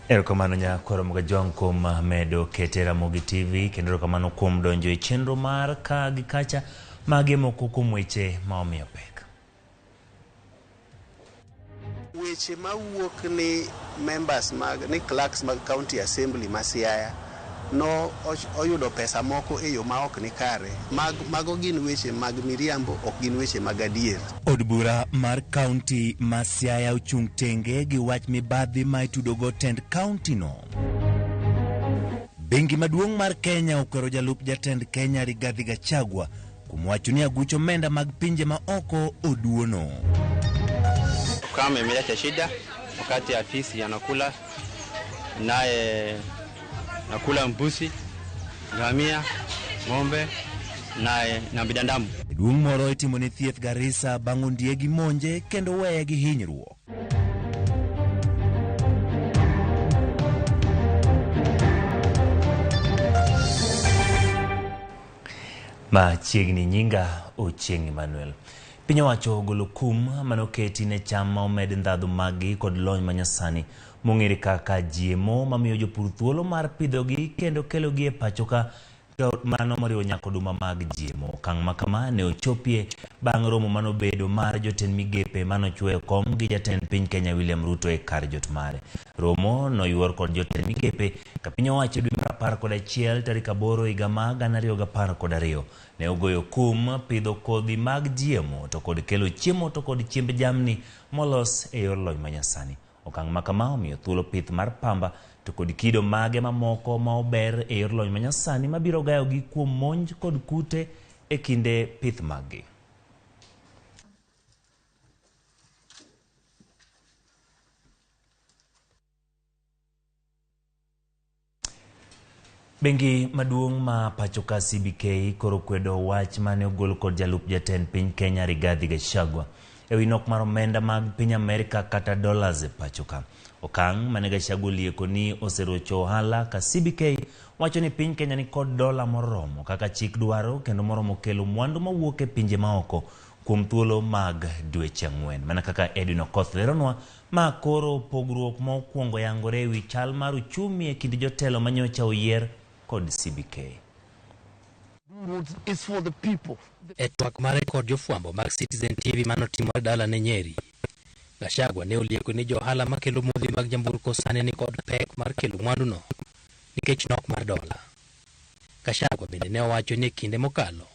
Erokamano nyakoro mga jong kuom medo kete Ramogi TV kendo erokamano kuom donjo e chenro mar ka gi kacha mage moko kuom weche ma omiyo pek. Weche mawuok ni members ni clerks mag county assembly ma Siaya no oyudo pesa moko e yo ma ok ni kare. Mago gin weche mag miriambo, ok gin weche mag adier. Od bura mar county ma Siaya ochung' tenge gi wach mibadhi ma itudogo tend county no. Bengi maduong' mar Kenya okwero jalup jatend Kenya Rigathi Gachagua kuom wacho ni aguch omenda mag pinje ma oko oduono. Kama imeleta shida wakati afisi anakula naye nakula mbuzi, ngamia, ng'ombe na binadamu. Duong' moro itimo ni thieth Garissa bang' ondiegi monje kendo weye gi hinyruok. Machiegni nyinga Ochieng' Emmanuel. Piny owacho ogolo kum manoketi ne cham ma omed ndhadhu magi kod lony manyasani mong'ere kaka GMO mamiyo jopur thuolo mar pidhogi kendo kelogi e pachoka mano moriwo nyaka oduma mag GMO. Okang' ma kama ne ochopie bang' romo manobedo mar jotend migepe manochweyo kom gi jatend piny Kenya William Ruto e kar jot mare. Romo noyuor kod jotend migepe ka piny owacho dwe mar 11 tarik 8 higa mag 2012 ne ogoyo kum pidho kodhi mag GMO to kod kelo chiemo to kod chiemb jamni molos e yor lony manyasani. Okang' ma kama omiyo thuolo pith mar pamba to kod kido mage mamoko ma ober e yor lony manyasani mabiro gayogi kuom monj kod kute e kinde pith magi. Bengi maduong' ma pachoka CBK koro kwedo wach mane ogol kod jalup jatend piny Kenya Rigathi Gachagua ewi nok mar omenda mag piny Amerika kata dollars e pachoka. Okang' mane Gachagua lieko ni oserocho ohala ka CBK wacho ni piny Kenya ni kod dola moromo kaka chik dwaro kendo moromo kelo mwandu mawuok e pinje maoko kuom thuolo mag dweche 4. Mana kaka Edwin Okoth leronwa ma koro pogruok ma okwongo yangore ewi chal mar uchumi e kind jotelo manyocha oyier kod CBK. It's for the people. Twak mare kod jofwambo mag Citizen TV manotimore dala ne Nyeri. Gachagua ne olieko ni johala makelo modhi mag jamburko sani ni kod pek mar kelo mwanduno nikech nok mar dola. Gachagua bende ne owacho ni kinde mokalo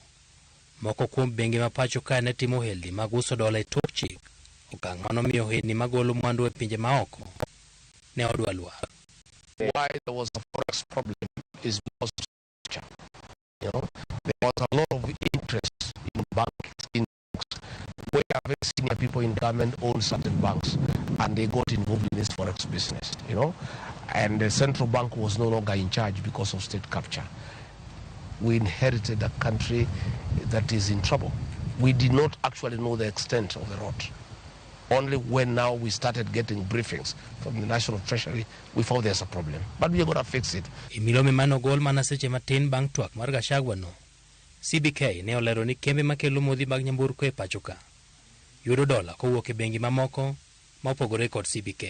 moko kuom bengi ma pacho ka ne timo ohelni mag uso dola e tok chik. Okang' mano miyo ohelni magolo mwandu e pinje maoko ne odwa lwar. Why there was a forex problem is because of structure. You know, there was a lot of interest in banks, where very senior people in government own certain banks, and they got involved in this forex business. You know, and the central bank was no longer in charge because of state capture. We inherited a country that is in trouble. We did not actually know the extent of the rot. Only when now we started getting briefings from the National Treasury, we found there's a problem. But we're going to fix it. Milome mano gol mana seche matin bang' twak mar Gachagua no. CBK ne olero ni kembe makelo modhi mag nyamburko e pachoka yudo dola kowuok e bengi mamoko ma opogore kod CBK.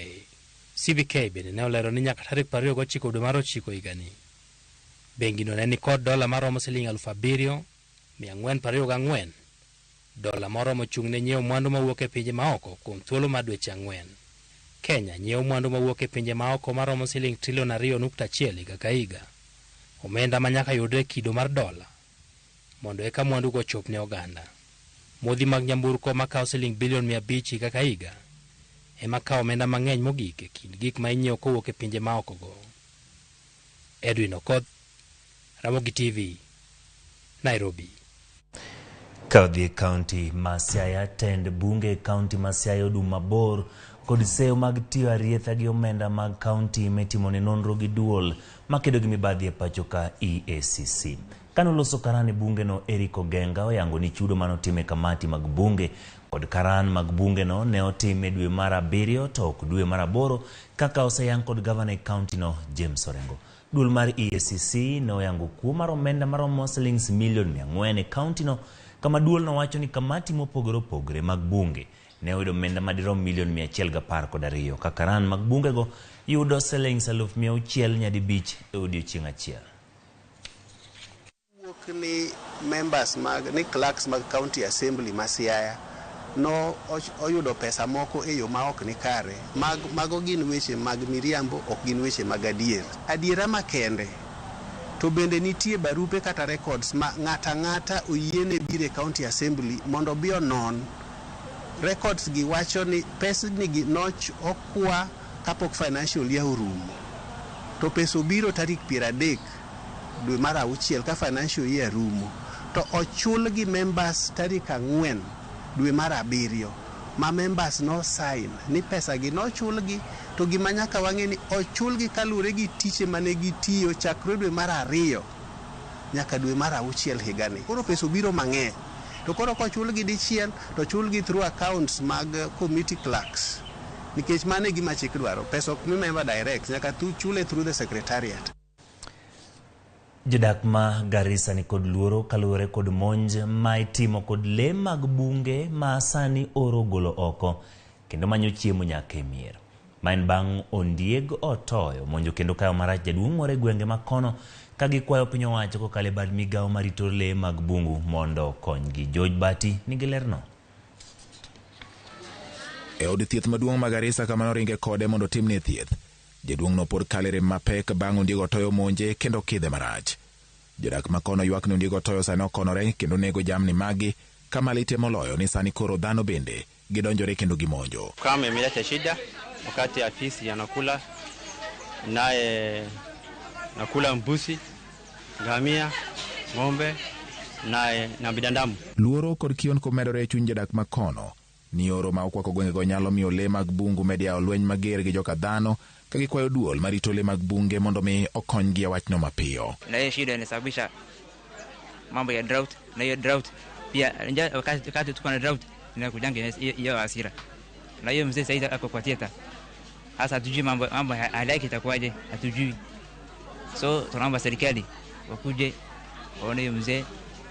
CBK bende ne olero ni nyaka tarik 29 dwe mar 9 higani bengi no ne ni kod dola maromo siling 7,424, dola moromo chung' ne nyiewo mwandu mawuok e pinje maoko kuom thuolo mar dweche 4. Kenya nyiewo mwandu mawuok e pinje maoko maromo siling trilion 2.1 higa ka higa, omenda ma nyaka yudre kido mar dola mondo eka mwandu go chop ne oganda. Modhi mag nyamburko makawo siling bilion 500 higa ka higa ema kawo omenda mang'eny mogik e kind gik ma inyiewo kowuok e pinje maoko go. Edwin Okoth, Ramogi TV, Nairobi. Kaudhi County ma Siaya tend bunge County ma Siaya odum mabor kod seyo mag tiyo arietha gi omenda mag county metimone nonro gi duol makedo gi mibadhi e pachoka EACC. Kano loso karani bunge no Eric Ogenga oyango ni chudo manotime kamati mag bunge kod karan mag bunge no ne otime dwe mar 7 to ok dwe mar 8 kaka oseyang kod governor county no James Orengo. Duol mar EACC ne oyango kuo mar omenda maromo shillings million 400 e county no kama duol no wacho ni kamati mopogore opogore mag bunge ne oyudo omenda madirom milion 112 kaka ran mag bungego yudo shillings 600,000 nyadibich e odiechieng' achiel. Ni members ni clerks mag county assembly ma Siaya no oyudo pesa moko e yo ma ok ni kare. Mago gin weche mag miriambo, ok gin weche mag adier. Adiera makende to bende nitie barupe kata records ma ng'ata oyiene bire county assembly mondo bi onon. Records gi wacho ni pesni gi noch okwa kapok financial year orumo. To peso biro tarik 30 dwe mar 6 ka financial year rumo. To ochul gi members tarik 4 dwe mar 7 ma members no sign ni pesa gi no chulgi to gima nyaka wang'e ni ochulgi kalure gi tiche mane gitiyo chakre dwe mar 2 nyaka dwe mar 6 higani. Koro pesa biro mang'eny. To koro kochulgi dichiel to chulgi through accounts mag committee clerks. Nikech mane gima chik dwaro pesa ok mi member direct nyaka chule through the secretariat. Jodak ma Garissa ni kod luoro kaluwore kod monj ma itimo kod le mag bunge ma sani oro golo oko kendo manyo chiemo nyaka e mier. Ma en bang' ondieg otoyo monjo kendo kayo marach jaduong' moro e gwenge ma kono ka gikwayo piny owacho kokalo e bad migawo marito le mag bungu mondo okonygi. George Bati nigi lerno. E od thieth maduong' ma Garissa kama noringe kode mondo timne thieth, jaduong' no pod kalere mapek bang' ondieg otoyo monje kendo kidhe marach. Jodak ma kono ywak ni ondieg otoyo sani okonore kendo nego jamni magi kama lite moloyo ni sani koro dhano bende gidonjore kendo gimonjo. Kama imeleta shida wakati afisi yanakula naye nakula mbuzi, ngamia, ng'ombe na binadamu. Luoro kod kion komedore e chuny jodak ma kono ni oro ma okwako gwengego nyalo miyo le mag bungu media olweny mager gi joka dhano ka gikwayo duol marito le mag bunge mondo mi okonygi e wachno mapiyo. Na hiyo shida inasababisha mambo ya drought, na hiyo drought pia wakati tuko na drought inakujanga hiyo hasira. Na hiyo mzee sasa ako kwa theater. Hasa hatujui mambo halaiki itakuwaje, hatujui. So tunaomba serikali wakuje waone hiyo mzee.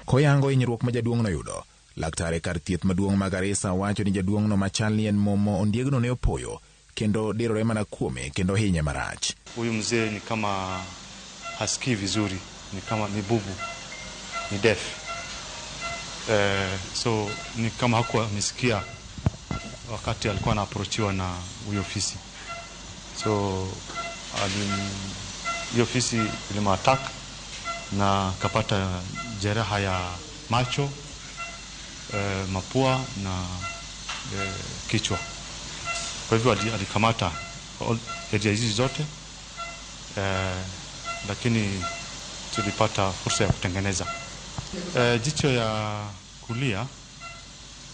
Koyango hinyruok ma jaduong' no yudo, laktare kar thieth maduong' ma Garissa wacho ni jaduong' no machal ni en momo ondiegno ne opoyo kendo dirore mana kuome kendo hinye marach. Huyu mzee ni kama hasikii vizuri, ni kama ni bubu, ni deaf. So ni kama hakuwa amesikia wakati alikuwa anaapproachiwa na huyo ofisi. So hiyo ofisi ilimwattack na kapata jeraha ya macho, mapua na kichwa. Kwa hivyo alikamata area hizi zote, lakini tulipata fursa ya kutengeneza. Jicho ya kulia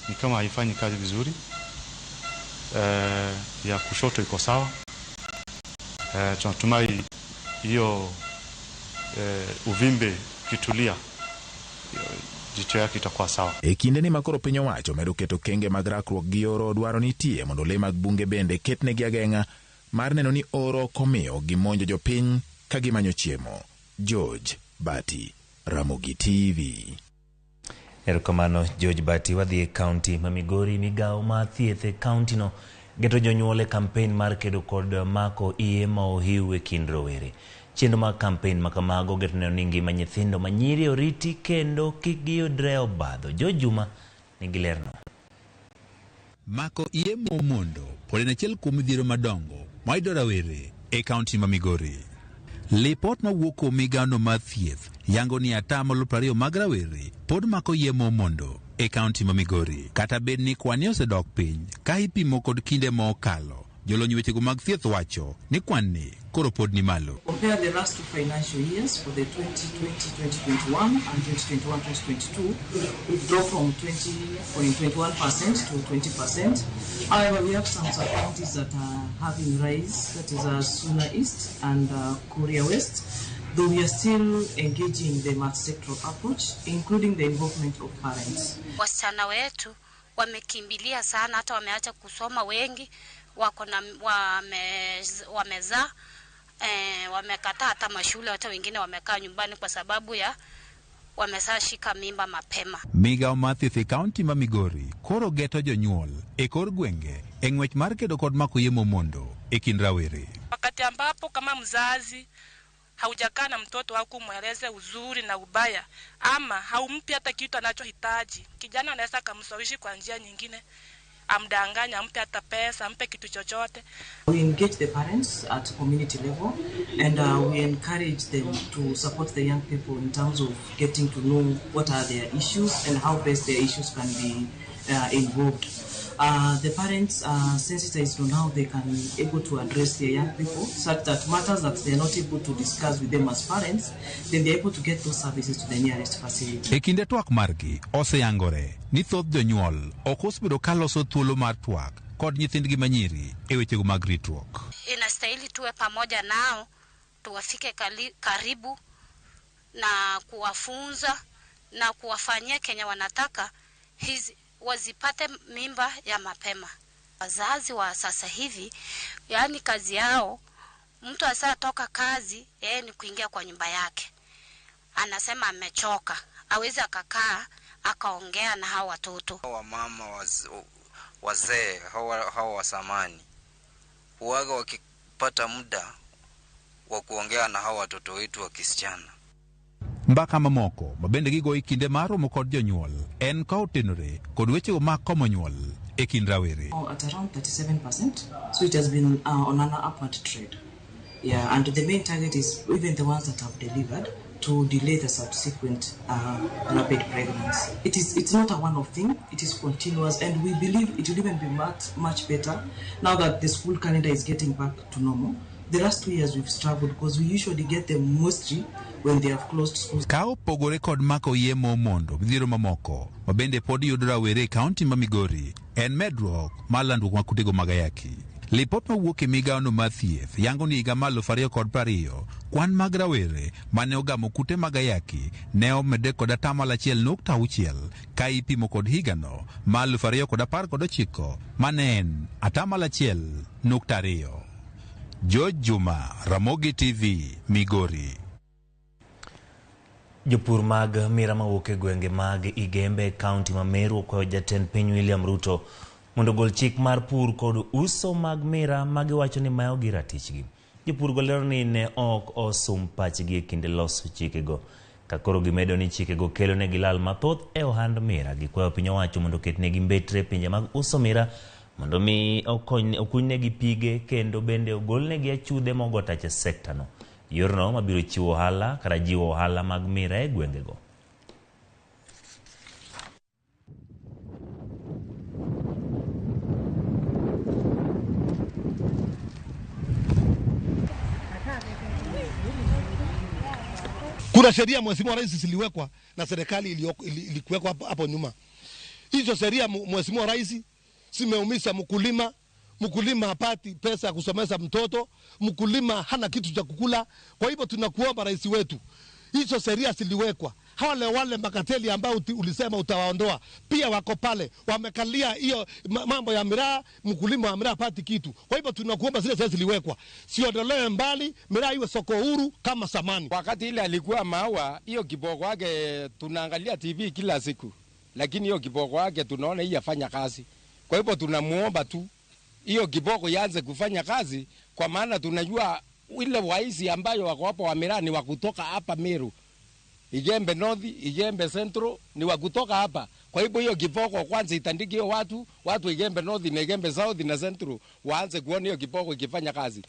ni kama haifanyi kazi vizuri, ya kushoto iko sawa. Tunatumai hiyo uvimbe kitulia jicho yake itakuwa sawa. E kinde ni makoro piny owacho medo keto kenge mag rakruok gi oro dwaro nitie mondo le mag bunge bende ketnegi ageng'a mar neno ni oro komiyo gimonjo jopiny ka gimanyo chiemo. George Bati, Ramogi TV. Erokamano George Bati. Wadhi e kaunti ma Migori. Migawo ma thieth e kaunti no geto jonyuol e kampen mar kedo kod mako iye ma ohiu e kind rowere. Chenro mag kampen ma kamago geto neno ni ngima nyithindo manyiri oriti kendo kik giyudre obadho. Jojuma nigi lerno. Mako iye momondo pod en achiel kuom midhiero madongo mayudo rawere e kaunti ma Migori. Lipot mawuok kuom migawo mar thieth yango ni atamalo 20 mag rawere pod mako iye momondo e kaunti ma Migori. Kata bed ni kwan osedok piny ka ipimo kod kinde mokalo, jolony wechego mag thieth wacho ni kwan ni koro pod ni malo. Compare the last two financial years for the 2020-2021 and 2021-2022, it dropped from 20.21% to 20%. However, we have some sub-counties that are having rise, that is Suna East and Korea West, though we are still engaging the multi-sectoral approach, including the involvement of parents. Wasichana wetu wamekimbilia sana, hata wameacha kusoma, wengi wako na wamezaa, wamekataa hata mashule, hata wengine wamekaa nyumbani kwa sababu ya wameshashika mimba mapema. Migao mathieth kaunti ma Migori koro geto jonyuol e kor gwenge e ng'wech mar kedo kod mako yemo mondo e kind rawere. Wakati ambapo kama mzazi haujakaa na mtoto wako kumweleze uzuri na ubaya, ama haumpi hata kitu anachohitaji, kijana anaweza kumshawishi kwa njia nyingine, amdanganya, ampe hata pesa, ampe kitu chochote. We engage the parents at community level, and we encourage them to support the young people in terms of getting to know what are their issues and how best their issues can be involved. The parents are sensitized on how they can be able to address their young people, such that matters that they are not able to discuss with them as parents, then they are able to get those services to the nearest facility. E kinde twak margi oseyangore ni thoth jonyuol ok osebedo ka loso thuolo mar twak kod nyithindgi manyiri e wechego mag ritruok. Inastahili tuwe pamoja nao, tuwafike karibu na kuwafunza na kuwafanyia Kenya wanataka wazipate mimba ya mapema. Wazazi wa sasa hivi, yani kazi yao, mtu asatoka kazi, ni kuingia kwa nyumba yake. Anasema amechoka, hawezi akakaa akaongea na hao watoto. Wa mama wazee hao wa zamani huaga wakipata muda wa kuongea na hao watoto wetu wa kisichana. Mbaka mamoko mabende gigo kinde maromo kod jonyuol en ka otenore kod wechego mag komo nyuol e kind rawere. At around 37%, so it has been on an upward trend. Yeah, and the main target is even the ones that have delivered to delay the subsequent rapid pregnancy. It's not a one-off thing, it is continuous, and we believe it will even be much better now that the school calendar is getting back to normal. The last 2 years we've struggled because we usually get them mostly when they have closed schools. Ka opogore kod mako yemo mondo midhiero mamoko mabende pod yudo rawere e kaunti ma Migori en medruok mar landruok mag kutego mag ayaki. Lipot mawuok e migaono mar thieth yango ni higa mar 2020 kwan mag rawere mane ogamo kute mag ayaki ne omedre kod 1.6% ka ipimo kod higano mar 2019 mane en 1.2%. George Juma, Ramogi TV, Migori. Jopur mag mira mawuok e gwenge mag Igembe kaunti ma Meru okwayo jatend piny William Ruto mondo gol chik mar pur kod uso mag mira magiwacho ni mayo gi ratichgi. Jopur golero ni ne ok osum pachgi e kinde loso chikego. Kakoro gimedo ni chikego kelo ne gilal mathoth e ohand mira. Gikwayo piny owacho mondo ketnegi mbetre pinje mag uso mira mondo mi okunyne pige kendo bende ogolnegi achudhe mogo tache sekta no. Yorno mabiro chiwo ohala kata jiwo ohala mag mira e gwengego. Kuna sheria Mheshimiwa Rais ziliwekwa na serikali ilikuwekwa hapo nyuma. Hizo sheria Mheshimiwa Rais zimeumisha mkulima. Mkulima hapati pesa ya kusomesha mtoto, mkulima hana kitu cha kukula. Kwa hivyo tunakuomba rais wetu, hizo sheria ziliwekwa. Wale makateli ambao ulisema utawaondoa pia wako pale, wamekalia hiyo mambo ya miraa, mkulima wa miraa hapati kitu. Kwa hivyo tunakuomba zile sheria ziliwekwa siondolewe mbali, miraa iwe soko huru kama zamani. Wakati ile alikuwa maua, hiyo kiboko yake tunaangalia TV kila siku, lakini hiyo kiboko yake tunaona hii yafanya kazi. Kwa hivyo tunamuomba tu hiyo kiboko ianze kufanya kazi, kwa maana tunajua ile waizi ambayo wako hapo wa miraa ni wa kutoka hapa Meru. Igembe North, Igembe Central ni wa kutoka hapa. Kwa hivyo hiyo kiboko kwanza itandike hiyo watu Igembe North na Igembe South na Central waanze kuona hiyo kiboko ikifanya kazi.